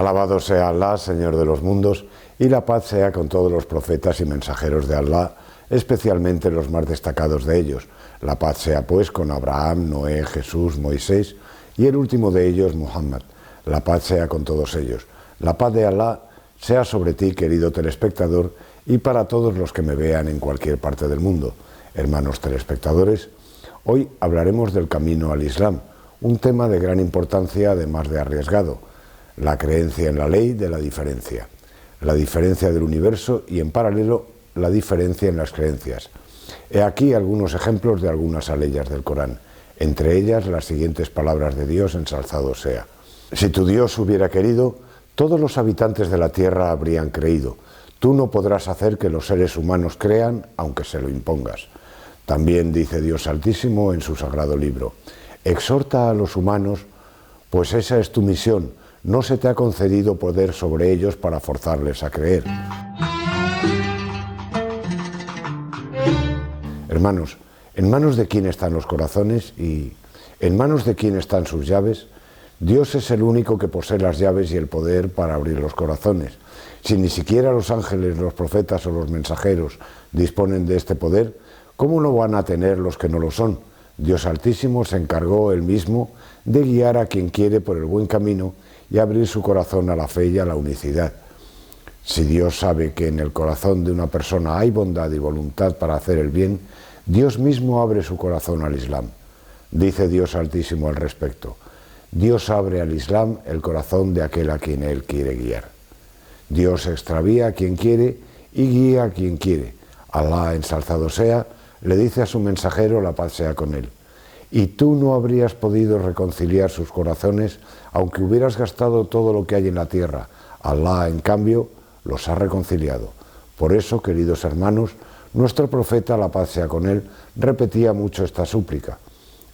Alabado sea Alá, Señor de los mundos, y la paz sea con todos los profetas y mensajeros de Alá, especialmente los más destacados de ellos. La paz sea pues con Abraham, Noé, Jesús, Moisés y el último de ellos, Muhammad. La paz sea con todos ellos. La paz de Alá sea sobre ti, querido telespectador, y para todos los que me vean en cualquier parte del mundo. Hermanos telespectadores, hoy hablaremos del camino al Islam, un tema de gran importancia además de arriesgado. La creencia en la ley de la diferencia del universo y en paralelo la diferencia en las creencias. He aquí algunos ejemplos de algunas aleyas del Corán, entre ellas las siguientes palabras de Dios, ensalzado sea. Si tu Dios hubiera querido, todos los habitantes de la tierra habrían creído. Tú no podrás hacer que los seres humanos crean, aunque se lo impongas. También dice Dios Altísimo en su sagrado libro: exhorta a los humanos, pues esa es tu misión. No se te ha concedido poder sobre ellos para forzarles a creer. Hermanos, ¿en manos de quién están los corazones y en manos de quién están sus llaves? Dios es el único que posee las llaves y el poder para abrir los corazones. Si ni siquiera los ángeles, los profetas o los mensajeros disponen de este poder, ¿cómo lo van a tener los que no lo son? Dios Altísimo se encargó él mismo de guiar a quien quiere por el buen camino y abrir su corazón a la fe y a la unicidad. Si Dios sabe que en el corazón de una persona hay bondad y voluntad para hacer el bien, Dios mismo abre su corazón al Islam. Dice Dios Altísimo al respecto: Dios abre al Islam el corazón de aquel a quien Él quiere guiar. Dios extravía a quien quiere y guía a quien quiere. Alá, ensalzado sea, le dice a su mensajero, la paz sea con él: y tú no habrías podido reconciliar sus corazones aunque hubieras gastado todo lo que hay en la tierra. Alá, en cambio, los ha reconciliado. Por eso, queridos hermanos, nuestro profeta, la paz sea con él, repetía mucho esta súplica.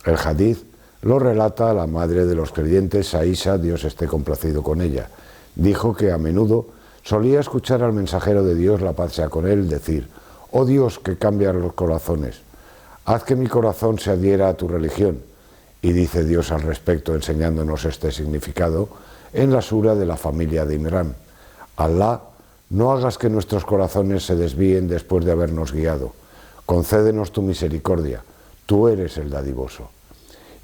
El hadith lo relata la madre de los creyentes, Aisha, Dios esté complacido con ella. Dijo que a menudo solía escuchar al mensajero de Dios, la paz sea con él, decir: oh Dios, que cambias los corazones, haz que mi corazón se adhiera a tu religión. Y dice Dios al respecto, enseñándonos este significado, en la sura de la familia de Imrán: Alá, no hagas que nuestros corazones se desvíen después de habernos guiado. Concédenos tu misericordia, tú eres el dadivoso.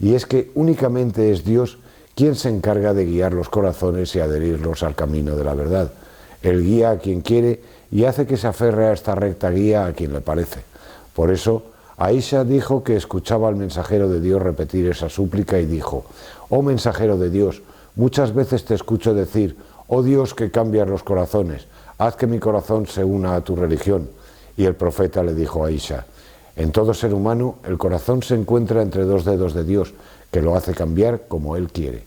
Y es que únicamente es Dios quien se encarga de guiar los corazones y adherirlos al camino de la verdad. Él guía a quien quiere y hace que se aferre a esta recta guía a quien le parece. Por eso, Aisha dijo que escuchaba al mensajero de Dios repetir esa súplica y dijo: oh mensajero de Dios, muchas veces te escucho decir: oh Dios, que cambias los corazones, haz que mi corazón se una a tu religión. Y el profeta le dijo a Aisha: en todo ser humano el corazón se encuentra entre dos dedos de Dios, que lo hace cambiar como Él quiere.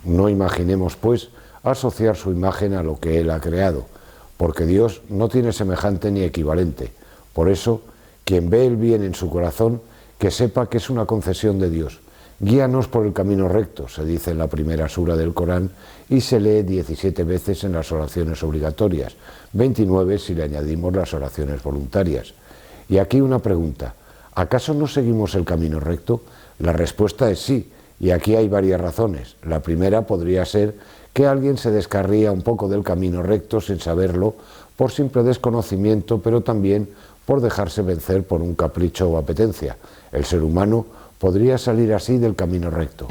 No imaginemos, pues, asociar su imagen a lo que Él ha creado, porque Dios no tiene semejante ni equivalente. Por eso, quien ve el bien en su corazón, que sepa que es una concesión de Dios. Guíanos por el camino recto, se dice en la primera sura del Corán y se lee 17 veces en las oraciones obligatorias, 29 si le añadimos las oraciones voluntarias. Y aquí una pregunta: ¿acaso no seguimos el camino recto? La respuesta es sí, y aquí hay varias razones. La primera podría ser que alguien se descarría un poco del camino recto sin saberlo, por simple desconocimiento, pero también por dejarse vencer por un capricho o apetencia. El ser humano podría salir así del camino recto.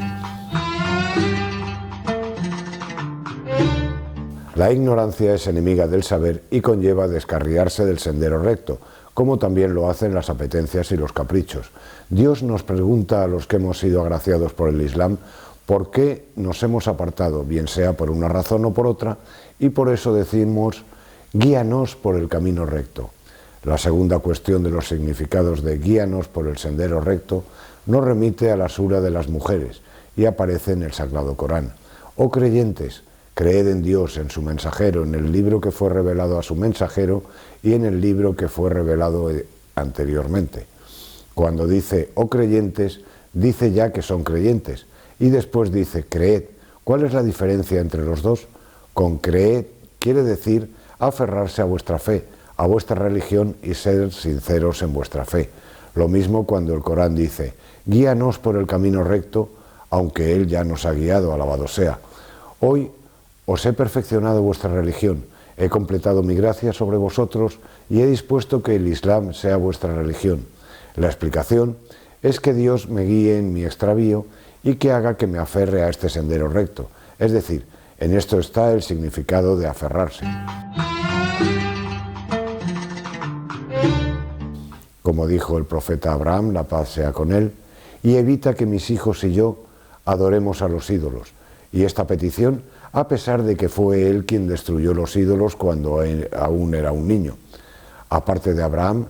La ignorancia es enemiga del saber y conlleva descarriarse del sendero recto, como también lo hacen las apetencias y los caprichos. Dios nos pregunta a los que hemos sido agraciados por el Islam por qué nos hemos apartado, bien sea por una razón o por otra, y por eso decimos: guíanos por el camino recto. La segunda cuestión de los significados de guíanos por el sendero recto nos remite a la sura de las mujeres y aparece en el Sagrado Corán. Oh creyentes, creed en Dios, en su mensajero, en el libro que fue revelado a su mensajero y en el libro que fue revelado anteriormente. Cuando dice oh creyentes, dice ya que son creyentes, y después dice creed. ¿Cuál es la diferencia entre los dos? Con creed quiere decir aferrarse a vuestra fe, a vuestra religión y ser sinceros en vuestra fe. Lo mismo cuando el Corán dice: guíanos por el camino recto, aunque Él ya nos ha guiado, alabado sea. Hoy os he perfeccionado vuestra religión, he completado mi gracia sobre vosotros y he dispuesto que el Islam sea vuestra religión. La explicación es que Dios me guíe en mi extravío y que haga que me aferre a este sendero recto. Es decir, en esto está el significado de aferrarse. Como dijo el profeta Abraham, la paz sea con él, y evita que mis hijos y yo adoremos a los ídolos. Y esta petición, a pesar de que fue él quien destruyó los ídolos cuando él aún era un niño. Aparte de Abraham,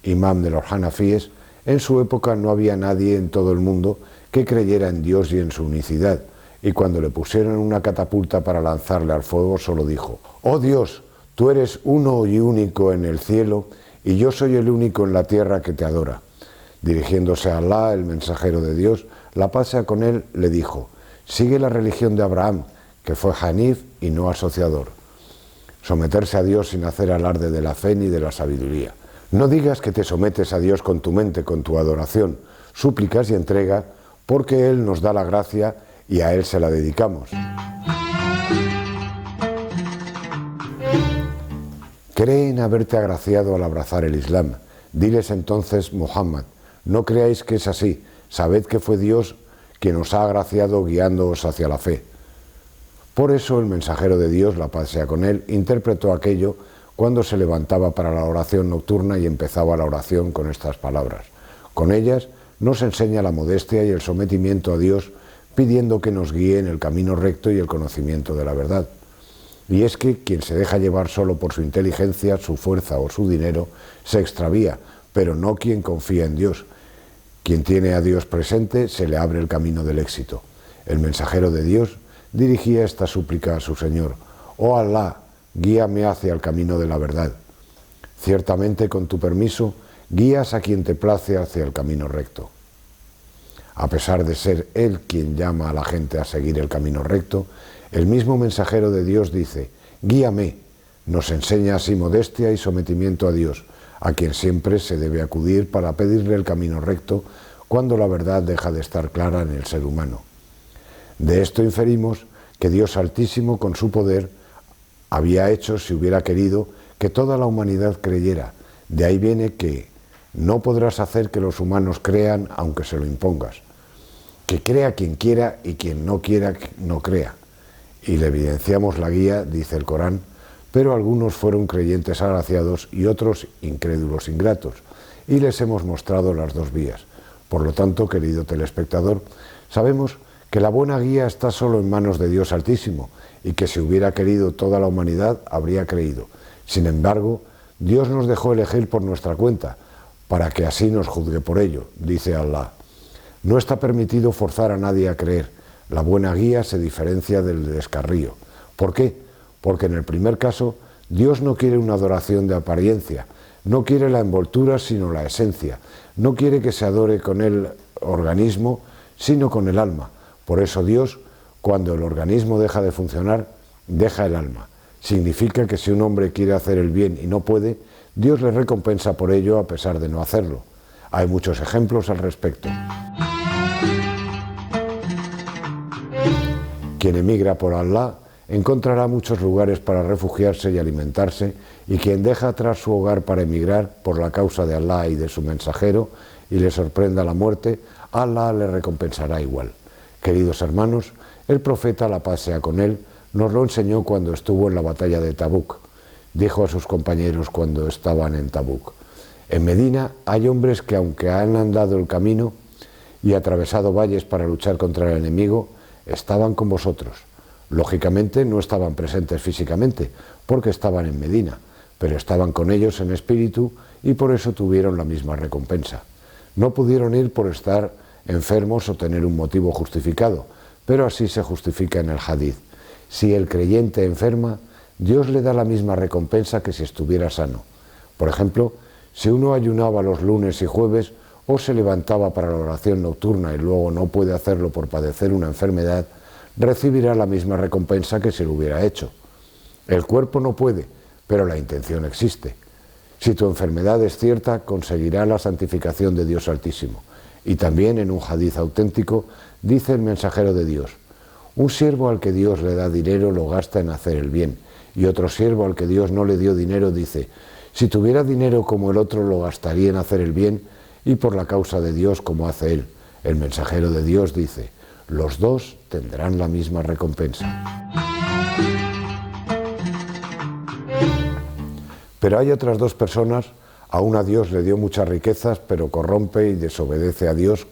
imam de los hanafíes, en su época no había nadie en todo el mundo que creyera en Dios y en su unicidad, y cuando le pusieron una catapulta para lanzarle al fuego, solo dijo: «Oh Dios, tú eres uno y único en el cielo, y yo soy el único en la tierra que te adora». Dirigiéndose a Alá, el mensajero de Dios, la paz sea con él, le dijo: «Sigue la religión de Abraham, que fue hanif y no asociador». Someterse a Dios sin hacer alarde de la fe ni de la sabiduría. No digas que te sometes a Dios con tu mente, con tu adoración, súplicas y entrega, porque Él nos da la gracia y a Él se la dedicamos. Cree en haberte agraciado al abrazar el Islam. Diles entonces: Muhammad, no creáis que es así, sabed que fue Dios quien os ha agraciado guiándoos hacia la fe. Por eso el mensajero de Dios, la paz sea con él, interpretó aquello cuando se levantaba para la oración nocturna y empezaba la oración con estas palabras. Con ellas nos enseña la modestia y el sometimiento a Dios, pidiendo que nos guíe en el camino recto y el conocimiento de la verdad. Y es que quien se deja llevar solo por su inteligencia, su fuerza o su dinero, se extravía, pero no quien confía en Dios. Quien tiene a Dios presente, se le abre el camino del éxito. El mensajero de Dios dirigía esta súplica a su Señor: «Oh Alá, guíame hacia el camino de la verdad. Ciertamente, con tu permiso, guías a quien te place hacia el camino recto». A pesar de ser Él quien llama a la gente a seguir el camino recto, el mismo mensajero de Dios dice: «Guíame». Nos enseña así modestia y sometimiento a Dios, a quien siempre se debe acudir para pedirle el camino recto cuando la verdad deja de estar clara en el ser humano. De esto inferimos que Dios Altísimo, con su poder, había hecho, si hubiera querido, que toda la humanidad creyera. De ahí viene que no podrás hacer que los humanos crean aunque se lo impongas. Que crea quien quiera y quien no quiera no crea. Y le evidenciamos la guía, dice el Corán, pero algunos fueron creyentes agraciados y otros incrédulos ingratos, y les hemos mostrado las dos vías. Por lo tanto, querido telespectador, sabemos que la buena guía está solo en manos de Dios Altísimo, y que si hubiera querido toda la humanidad habría creído. Sin embargo, Dios nos dejó elegir por nuestra cuenta, para que así nos juzgue por ello, dice Alá. No está permitido forzar a nadie a creer. La buena guía se diferencia del descarrío. ¿Por qué? Porque en el primer caso, Dios no quiere una adoración de apariencia, no quiere la envoltura sino la esencia, no quiere que se adore con el organismo sino con el alma. Por eso Dios, cuando el organismo deja de funcionar, deja el alma. Significa que si un hombre quiere hacer el bien y no puede, Dios le recompensa por ello a pesar de no hacerlo. Hay muchos ejemplos al respecto. Quien emigra por Alá encontrará muchos lugares para refugiarse y alimentarse, y quien deja atrás su hogar para emigrar por la causa de Alá y de su mensajero y le sorprenda la muerte, Alá le recompensará igual. Queridos hermanos, el profeta, la paz sea con él, nos lo enseñó cuando estuvo en la batalla de Tabuk. Dijo a sus compañeros cuando estaban en Tabuk: «En Medina hay hombres que, aunque han andado el camino y atravesado valles para luchar contra el enemigo, estaban con vosotros. Lógicamente no estaban presentes físicamente, porque estaban en Medina, pero estaban con ellos en espíritu y por eso tuvieron la misma recompensa. No pudieron ir por estar enfermos o tener un motivo justificado, pero así se justifica en el hadith. Si el creyente enferma, Dios le da la misma recompensa que si estuviera sano. Por ejemplo, si uno ayunaba los lunes y jueves o se levantaba para la oración nocturna y luego no puede hacerlo por padecer una enfermedad, recibirá la misma recompensa que si lo hubiera hecho. El cuerpo no puede, pero la intención existe. Si tu enfermedad es cierta, conseguirá la santificación de Dios Altísimo. Y también en un hadiz auténtico dice el mensajero de Dios: un siervo al que Dios le da dinero lo gasta en hacer el bien, y otro siervo al que Dios no le dio dinero dice: si tuviera dinero como el otro lo gastaría en hacer el bien y por la causa de Dios como hace él. El mensajero de Dios dice: los dos tendrán la misma recompensa. Pero hay otras dos personas. A una Dios le dio muchas riquezas, pero corrompe y desobedece a Dios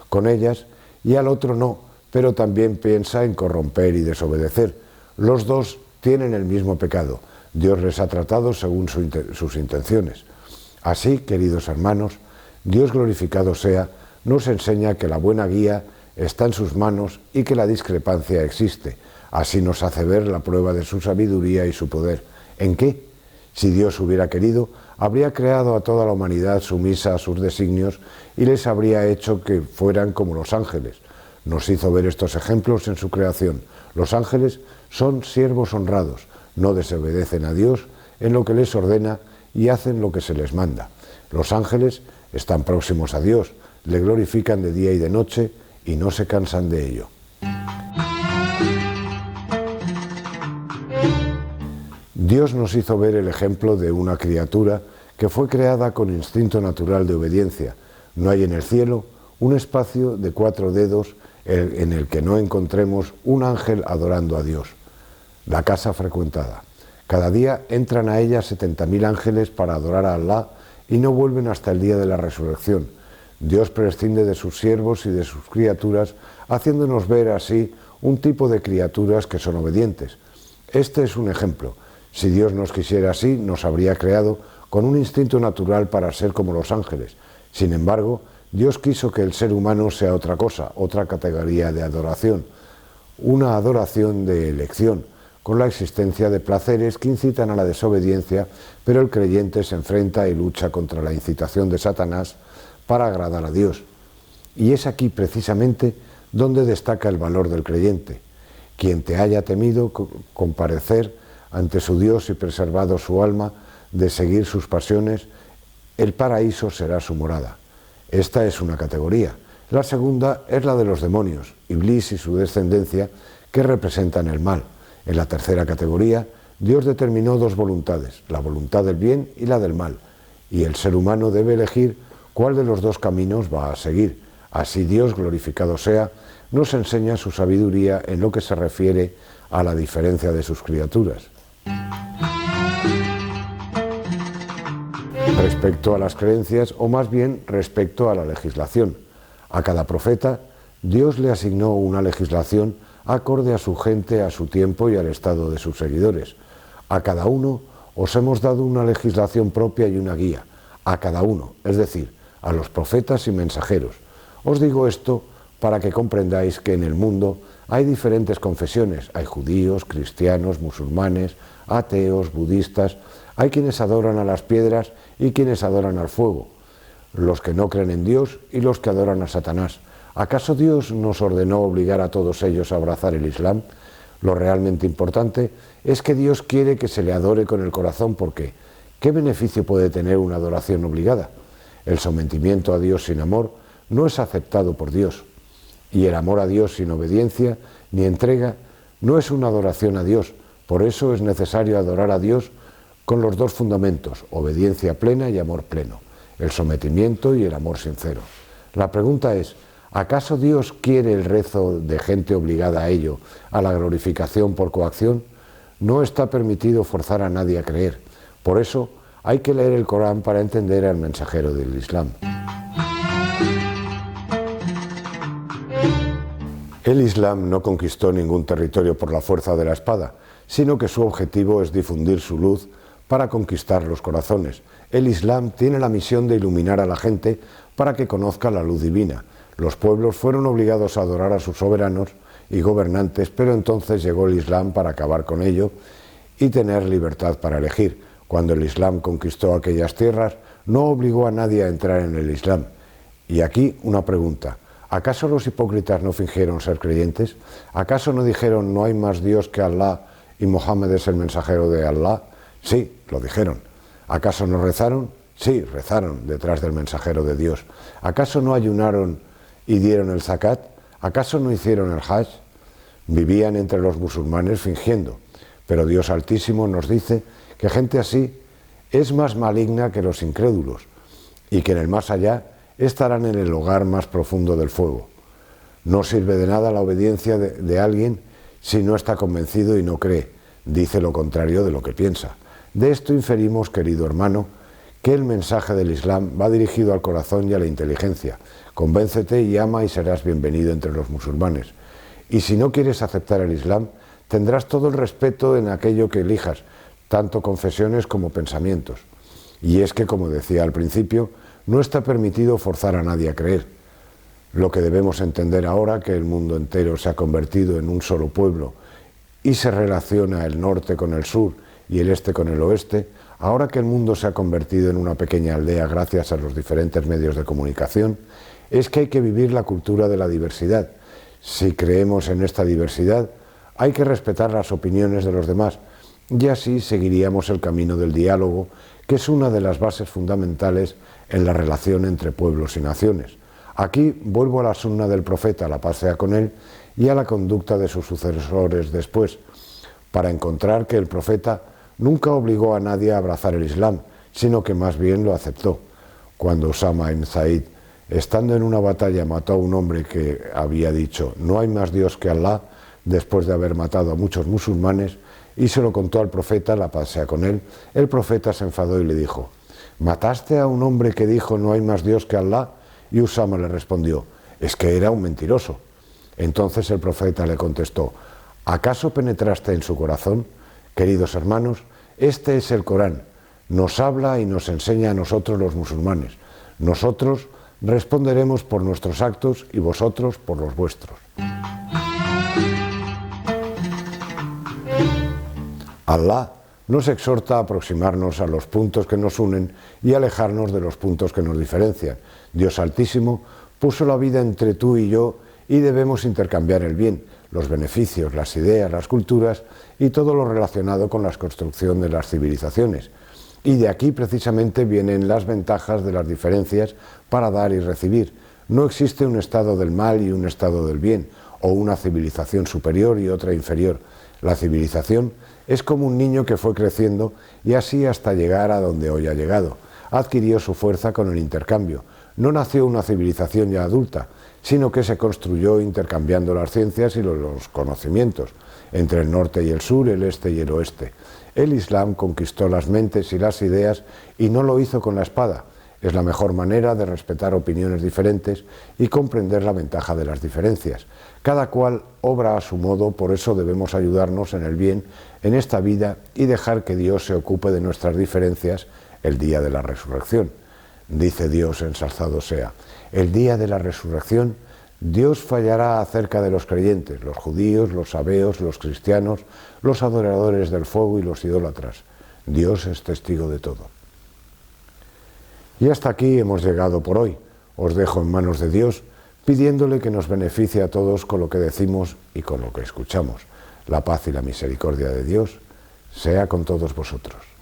con ellas, y al otro no, pero también piensa en corromper y desobedecer. Los dos tienen el mismo pecado. Dios les ha tratado según sus intenciones. Así, queridos hermanos, Dios glorificado sea, nos enseña que la buena guía está en sus manos y que la discrepancia existe. Así nos hace ver la prueba de su sabiduría y su poder. ¿En qué? Si Dios hubiera querido, habría creado a toda la humanidad sumisa a sus designios y les habría hecho que fueran como los ángeles. Nos hizo ver estos ejemplos en su creación. Los ángeles son siervos honrados, no desobedecen a Dios en lo que les ordena y hacen lo que se les manda. Los ángeles están próximos a Dios, le glorifican de día y de noche y no se cansan de ello. Dios nos hizo ver el ejemplo de una criatura que fue creada con instinto natural de obediencia. No hay en el cielo un espacio de 4 dedos en el que no encontremos un ángel adorando a Dios. La casa frecuentada. Cada día entran a ella 70.000 ángeles para adorar a Alá y no vuelven hasta el día de la resurrección. Dios prescinde de sus siervos y de sus criaturas, haciéndonos ver así un tipo de criaturas que son obedientes. Este es un ejemplo. Si Dios nos quisiera así, nos habría creado con un instinto natural para ser como los ángeles. Sin embargo, Dios quiso que el ser humano sea otra cosa, otra categoría de adoración, una adoración de elección, con la existencia de placeres que incitan a la desobediencia, pero el creyente se enfrenta y lucha contra la incitación de Satanás para agradar a Dios. Y es aquí precisamente donde destaca el valor del creyente. Quien te haya temido comparecer ante su Dios y preservado su alma de seguir sus pasiones, el paraíso será su morada. Esta es una categoría. La segunda es la de los demonios, Iblis y su descendencia, que representan el mal. En la tercera categoría, Dios determinó 2 voluntades, la voluntad del bien y la del mal, y el ser humano debe elegir cuál de los 2 caminos va a seguir. Así Dios, glorificado sea, nos enseña su sabiduría en lo que se refiere a la diferencia de sus criaturas. Respecto a las creencias, o más bien respecto a la legislación. A cada profeta, Dios le asignó una legislación acorde a su gente, a su tiempo y al estado de sus seguidores. A cada uno os hemos dado una legislación propia y una guía. A cada uno, es decir, a los profetas y mensajeros. Os digo esto para que comprendáis que en el mundo hay diferentes confesiones. Hay judíos, cristianos, musulmanes, ateos, budistas. Hay quienes adoran a las piedras y quienes adoran al fuego, los que no creen en Dios y los que adoran a Satanás. ¿Acaso Dios nos ordenó obligar a todos ellos a abrazar el Islam? Lo realmente importante es que Dios quiere que se le adore con el corazón, porque ¿qué beneficio puede tener una adoración obligada? El sometimiento a Dios sin amor no es aceptado por Dios, y el amor a Dios sin obediencia ni entrega no es una adoración a Dios. Por eso es necesario adorar a Dios con los 2 fundamentos, obediencia plena y amor pleno, el sometimiento y el amor sincero. La pregunta es, ¿acaso Dios quiere el rezo de gente obligada a ello, a la glorificación por coacción? No está permitido forzar a nadie a creer. Por eso hay que leer el Corán para entender al mensajero del Islam. El Islam no conquistó ningún territorio por la fuerza de la espada, sino que su objetivo es difundir su luz para conquistar los corazones. El Islam tiene la misión de iluminar a la gente para que conozca la luz divina. Los pueblos fueron obligados a adorar a sus soberanos y gobernantes, pero entonces llegó el Islam para acabar con ello y tener libertad para elegir. Cuando el Islam conquistó aquellas tierras, no obligó a nadie a entrar en el Islam. Y aquí una pregunta: ¿acaso los hipócritas no fingieron ser creyentes? ¿Acaso no dijeron no hay más Dios que Alá y Mohammed es el mensajero de Alá? Sí, lo dijeron. ¿Acaso no rezaron? Sí, rezaron detrás del mensajero de Dios. ¿Acaso no ayunaron y dieron el zakat? ¿Acaso no hicieron el hajj? Vivían entre los musulmanes fingiendo. Pero Dios Altísimo nos dice que gente así es más maligna que los incrédulos y que en el más allá estarán en el hogar más profundo del fuego. No sirve de nada la obediencia de alguien si no está convencido y no cree, dice lo contrario de lo que piensa. De esto inferimos, querido hermano, que el mensaje del Islam va dirigido al corazón y a la inteligencia. Convéncete y ama y serás bienvenido entre los musulmanes. Y si no quieres aceptar el Islam, tendrás todo el respeto en aquello que elijas, tanto confesiones como pensamientos. Y es que, como decía al principio, no está permitido forzar a nadie a creer. Lo que debemos entender ahora, que el mundo entero se ha convertido en un solo pueblo y se relaciona el norte con el sur y el este con el oeste, ahora que el mundo se ha convertido en una pequeña aldea gracias a los diferentes medios de comunicación, es que hay que vivir la cultura de la diversidad. Si creemos en esta diversidad, hay que respetar las opiniones de los demás, y así seguiríamos el camino del diálogo, que es una de las bases fundamentales en la relación entre pueblos y naciones. Aquí vuelvo a la sunna del profeta, la paz sea con él, y a la conducta de sus sucesores después, para encontrar que el profeta nunca obligó a nadie a abrazar el Islam, sino que más bien lo aceptó. Cuando Usama ibn Zaid, estando en una batalla, mató a un hombre que había dicho «No hay más Dios que Allah», después de haber matado a muchos musulmanes, y se lo contó al profeta, la paz sea con él, el profeta se enfadó y le dijo «¿Mataste a un hombre que dijo «No hay más Dios que Allah»?» Y Usama le respondió «Es que era un mentiroso». Entonces el profeta le contestó «¿Acaso penetraste en su corazón?» Queridos hermanos, este es el Corán. Nos habla y nos enseña a nosotros los musulmanes. Nosotros responderemos por nuestros actos y vosotros por los vuestros. Allah nos exhorta a aproximarnos a los puntos que nos unen y alejarnos de los puntos que nos diferencian. Dios Altísimo puso la vida entre tú y yo y debemos intercambiar el bien, los beneficios, las ideas, las culturas y todo lo relacionado con la construcción de las civilizaciones. Y de aquí precisamente vienen las ventajas de las diferencias para dar y recibir. No existe un estado del mal y un estado del bien, o una civilización superior y otra inferior. La civilización es como un niño que fue creciendo y así hasta llegar a donde hoy ha llegado. Adquirió su fuerza con el intercambio. No nació una civilización ya adulta, sino que se construyó intercambiando las ciencias y los conocimientos entre el norte y el sur, el este y el oeste. El Islam conquistó las mentes y las ideas y no lo hizo con la espada. Es la mejor manera de respetar opiniones diferentes y comprender la ventaja de las diferencias. Cada cual obra a su modo, por eso debemos ayudarnos en el bien en esta vida y dejar que Dios se ocupe de nuestras diferencias el día de la resurrección. Dice Dios, ensalzado sea, el día de la resurrección Dios fallará acerca de los creyentes, los judíos, los sabeos, los cristianos, los adoradores del fuego y los idólatras. Dios es testigo de todo. Y hasta aquí hemos llegado por hoy. Os dejo en manos de Dios, pidiéndole que nos beneficie a todos con lo que decimos y con lo que escuchamos. La paz y la misericordia de Dios sea con todos vosotros.